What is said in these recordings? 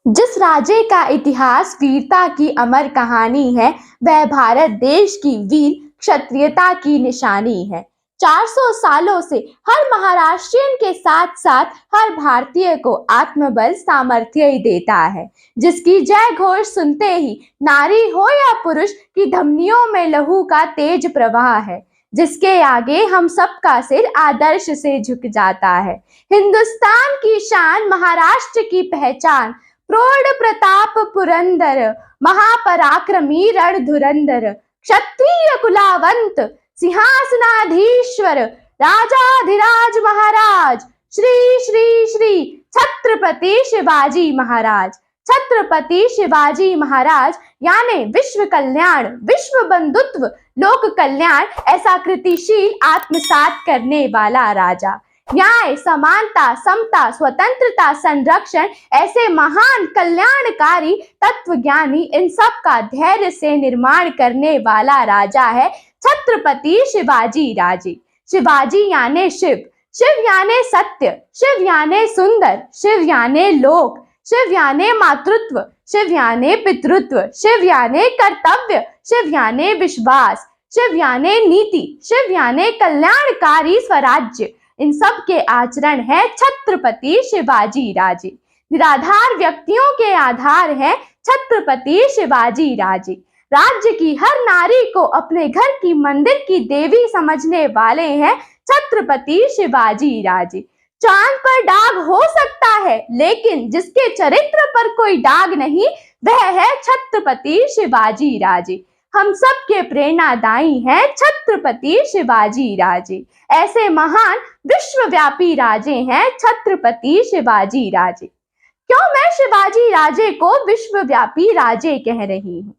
जिस राज्य का इतिहास वीरता की अमर कहानी है, वह भारत देश की वीर क्षत्रियता की निशानी है। 400 सालों से हर महाराष्ट्रियन के साथ साथ हर भारतीय को आत्मबल सामर्थ्य ही देता है, जिसकी जय घोष सुनते ही नारी हो या पुरुष की धमनियों में लहू का तेज प्रवाह है, जिसके आगे हम सबका सिर आदर्श से झुक जाता है। हिंदुस्तान की शान, महाराष्ट्र की पहचान, प्रौढ़ प्रताप पुरंदर, महापराक्रमी रणधुरंधर, क्षत्रिय कुलावंत, सिंहासनाधीश्वर, राजाधिराज महाराज, श्री श्री श्री छत्रपति शिवाजी महाराज। छत्रपति शिवाजी महाराज यानी विश्व कल्याण, विश्व बंधुत्व, लोक कल्याण ऐसा कृतिशील आत्मसात करने वाला राजा। न्याय, समानता, समता, स्वतंत्रता, संरक्षण ऐसे महान कल्याणकारी तत्वज्ञानी, इन सब का धैर्य से निर्माण करने वाला राजा है छत्रपति शिवाजी राजे। शिवाजी यानी शिव, शिव यानी सत्य, शिव यानी सुंदर, शिव यानी लोक, शिव यानी मातृत्व, शिव यानी पितृत्व, शिव यानी कर्तव्य, शिव यानी विश्वास, शिव यानी नीति, शिव यानी कल्याणकारी स्वराज्य। इन सब के आचरण है छत्रपति शिवाजी राजे। निराधार व्यक्तियों के आधार है छत्रपति शिवाजी राजे। राज्य की हर नारी को अपने घर की मंदिर की देवी समझने वाले हैं छत्रपति शिवाजी राजे। चांद पर दाग हो सकता है, लेकिन जिसके चरित्र पर कोई दाग नहीं, वह है छत्रपति शिवाजी राजे। हम सब के प्रेरणादायी हैं छत्रपति शिवाजी राजे। ऐसे महान विश्वव्यापी राजे हैं छत्रपति शिवाजी राजे। क्यों मैं शिवाजी राजे को विश्वव्यापी राजे कह रही हूँ?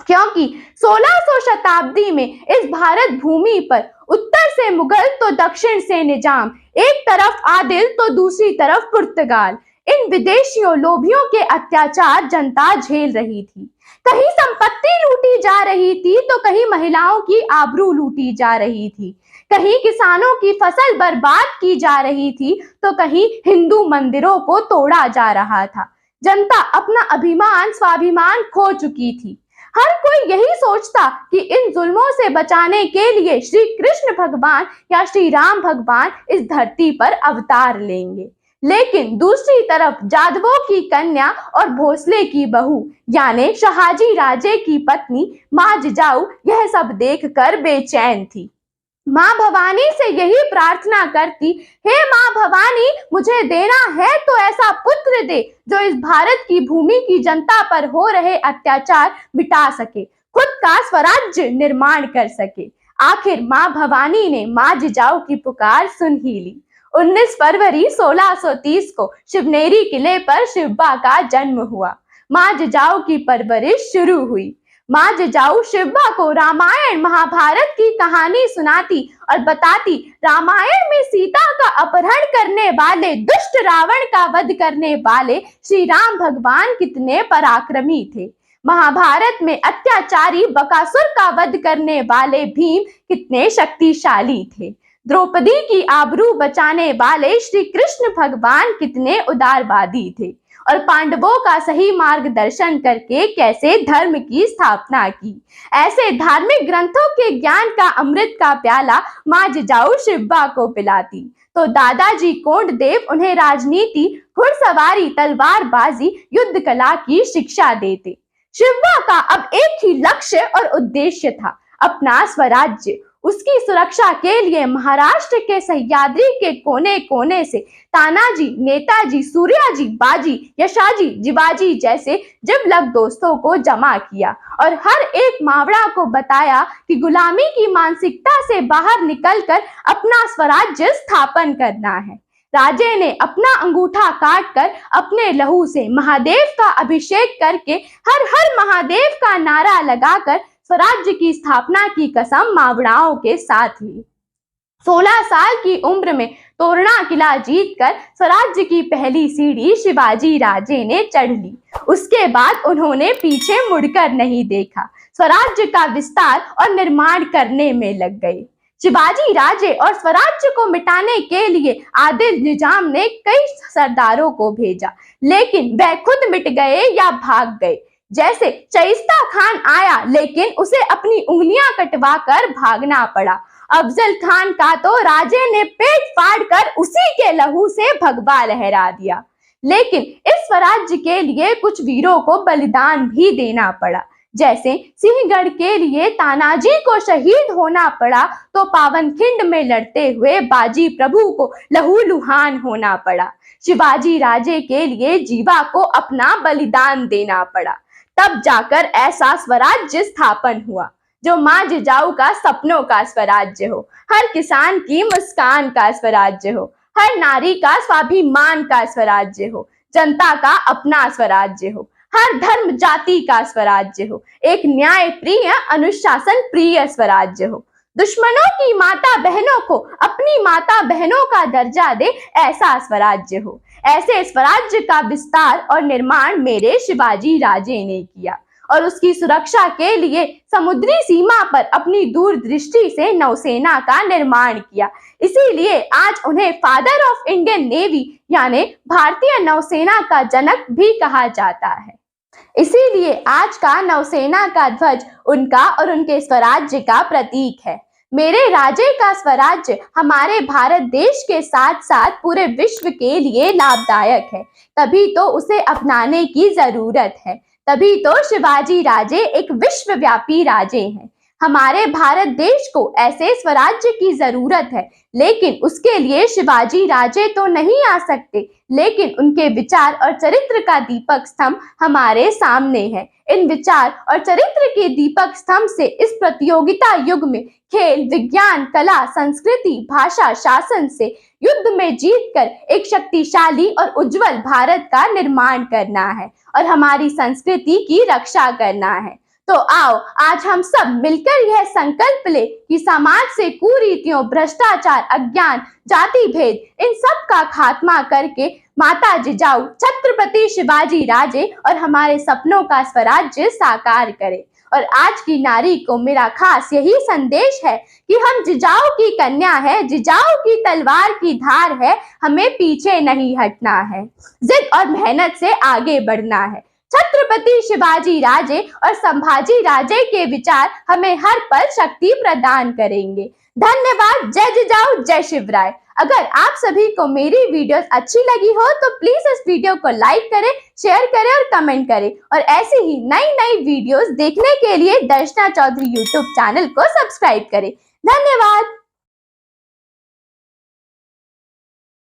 क्योंकि 1600 शताब्दी में इस भारत भूमि पर उत्तर से मुगल तो दक्षिण से निजाम, एक तरफ आदिल तो दूसरी तरफ पुर्तगाल, इन विदेशियों लोभियों के अत्याचार जनता झेल रही थी। कहीं संपत्ति लूटी जा रही थी तो कहीं महिलाओं की आबरू लूटी जा रही थी, कहीं किसानों की फसल बर्बाद की जा रही थी तो कहीं हिंदू मंदिरों को तोड़ा जा रहा था। जनता अपना अभिमान, स्वाभिमान खो चुकी थी। हर कोई यही सोचता कि इन जुल्मों से बचाने के लिए श्री कृष्ण भगवान या श्री राम भगवान इस धरती पर अवतार लेंगे। लेकिन दूसरी तरफ जादवों की कन्या और भोसले की बहू यानी शहाजी राजे की पत्नी माँ जिजाऊ यह सब देखकर बेचैन थी। माँ भवानी से यही प्रार्थना करती, हे माँ भवानी, मुझे देना है तो ऐसा पुत्र दे जो इस भारत की भूमि की जनता पर हो रहे अत्याचार मिटा सके, खुद का स्वराज्य निर्माण कर सके। आखिर माँ भवानी ने माँ जिजाऊ की पुकार सुन ही ली। 19 फरवरी 1630 को शिवनेरी किले पर शिवबा का जन्म हुआ। माँ जिजाऊ की परवरिश शुरू हुई। माँ जिजाऊ शिवबा को रामायण महाभारत की कहानी सुनाती और बताती, रामायण में सीता का अपहरण करने वाले दुष्ट रावण का वध करने वाले श्री राम भगवान कितने पराक्रमी थे। महाभारत में अत्याचारी बकासुर का वध करने वाले भीम कितने शक्तिशाली थे। द्रौपदी की आबरू बचाने वाले श्री कृष्ण भगवान कितने उदारवादी थे और पांडवों का सही मार्गदर्शन करके कैसे धर्म की स्थापना की। ऐसे धार्मिक ग्रंथों के ज्ञान का अमृत का प्याला माँ जिजाऊ शिवबा को पिलाती तो दादाजी कोंडदेव उन्हें राजनीति, घुड़सवारी, तलवारबाजी, युद्ध कला की शिक्षा देते। शिवबा का अब एक ही लक्ष्य और उद्देश्य था, अपना स्वराज्य। उसकी सुरक्षा के लिए महाराष्ट्र के सह्याद्री के कोने कोने से तानाजी, नेताजी, सूर्याजी, बाजी, यशाजी, जिवाजी जैसे जिवलग दोस्तों को जमा किया और हर एक मावड़ा को बताया कि गुलामी की मानसिकता से बाहर निकलकर अपना स्वराज्य स्थापन करना है। राजे ने अपना अंगूठा काटकर अपने लहू से महादेव का अभिषेक करके हर हर महादेव का नारा लगाकर स्वराज्य की स्थापना की कसम मावड़ाओं के साथ ली। 16 साल की उम्र में तोरणा किला जीतकर स्वराज्य की पहली सीढ़ी शिवाजी राजे ने चढ़ ली। उसके बाद उन्होंने पीछे मुड़कर नहीं देखा, स्वराज्य का विस्तार और निर्माण करने में लग गए। शिवाजी राजे और स्वराज्य को मिटाने के लिए आदिल निजाम ने कई सरदारों को भेजा, लेकिन वह खुद मिट गए या भाग गए। जैसे चाइस्ता खान आया, लेकिन उसे अपनी उंगलियां कटवाकर भागना पड़ा। अफजल खान का तो राजे ने पेट फाड़कर उसी के लहू से भगवा लहरा दिया। लेकिन इस स्वराज्य के लिए कुछ वीरों को बलिदान भी देना पड़ा। जैसे सिंहगढ़ के लिए तानाजी को शहीद होना पड़ा, तो पावनखिंड में लड़ते हुए बाजी प्रभु को लहूलुहान होना पड़ा। शिवाजी राजे के लिए जीवा को अपना बलिदान देना पड़ा। तब जाकर ऐसा स्वराज्य स्थापन हुआ जो माँ जिजाऊ का सपनों का स्वराज्य हो, हर किसान की मुस्कान का स्वराज्य हो, हर नारी का स्वाभिमान का स्वराज्य हो, जनता का अपना स्वराज्य हो, हर धर्म जाति का स्वराज्य हो, एक न्याय प्रिय अनुशासन प्रिय स्वराज्य हो। दुश्मनों की माता बहनों को अपनी माता बहनों का दर्जा दे, ऐसा स्वराज्य हो। ऐसे स्वराज्य का विस्तार और निर्माण मेरे शिवाजी राजे ने किया और उसकी सुरक्षा के लिए समुद्री सीमा पर अपनी दूरदृष्टि से नौसेना का निर्माण किया। इसीलिए आज उन्हें फादर ऑफ इंडियन नेवी यानी भारतीय नौसेना का जनक भी कहा जाता है। इसीलिए आज का नौसेना का ध्वज उनका और उनके स्वराज्य का प्रतीक है। मेरे राजे का स्वराज्य हमारे भारत देश के साथ साथ पूरे विश्व के लिए लाभदायक है, तभी तो उसे अपनाने की जरूरत है। तभी तो शिवाजी राजे एक विश्वव्यापी राजे हैं। हमारे भारत देश को ऐसे स्वराज्य की जरूरत है, लेकिन उसके लिए शिवाजी राजे तो नहीं आ सकते, लेकिन उनके विचार और चरित्र का दीपक स्तंभ हमारे सामने है। इन विचार और चरित्र के दीपक स्तंभ से इस प्रतियोगिता युग में खेल, विज्ञान, कला, संस्कृति, भाषा, शासन से युद्ध में जीतकर एक शक्तिशाली और उज्जवल भारत का निर्माण करना है और हमारी संस्कृति की रक्षा करना है। तो आओ आज हम सब मिलकर यह संकल्प ले कि समाज से कुरीतियों, भ्रष्टाचार, अज्ञान, जाति भेद, इन सब का खात्मा करके माता जिजाऊ, छत्रपति शिवाजी राजे और हमारे सपनों का स्वराज्य साकार करें। और आज की नारी को मेरा खास यही संदेश है कि हम जिजाऊ की कन्या है, जिजाऊ की तलवार की धार है, हमें पीछे नहीं हटना है, जिद और मेहनत से आगे बढ़ना है। छत्रपति शिवाजी राजे और संभाजी राजे के विचार हमें हर पल शक्ति प्रदान करेंगे। धन्यवाद। जय जिजाऊ, जय शिवराय। अगर आप सभी को मेरी वीडियोस अच्छी लगी हो तो प्लीज इस वीडियो को लाइक करें, शेयर करें और कमेंट करें और ऐसी ही नई वीडियोस देखने के लिए दर्शना चौधरी यूट्यूब चैनल को सब्सक्राइब करें। धन्यवाद।